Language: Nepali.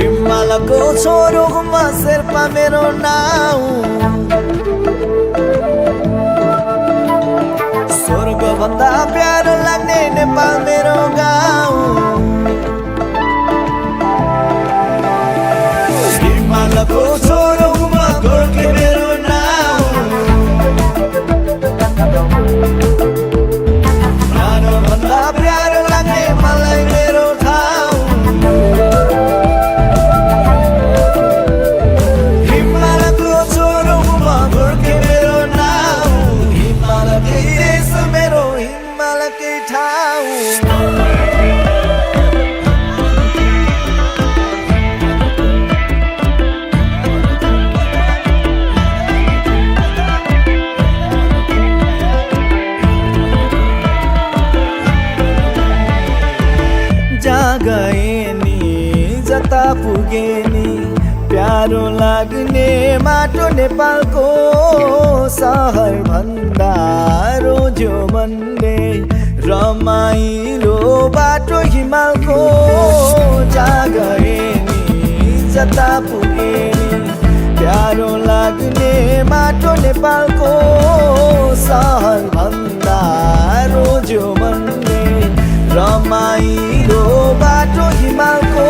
हिमालको छोरोमा शेर्पा मेरो नाउँ स्वर्गभन्दा प्यारो लाग्ने नेपाल मेरो गाउँ हिमालको छोरोमा गोर्खे मेरो नाउँ प्राणभन्दा प्यारो लाग्ने मलाई मेरो ठाउँ हिमालको छोरोमा गोर्खे मेरो नाउँ हिमालकै देश मेरो हिमालकै ठाउँ गए नि जता पुगे नि प्यारो लाग्ने माटो नेपालको सहर भन्दा रोज्यो मनले रमाइलो बाटो हिमालको गए नि जता पुगे नि प्यारो लाग्ने माटो नेपालको सहर भन्दा रोज्यो मनले रमाइलो बाटो हिमालको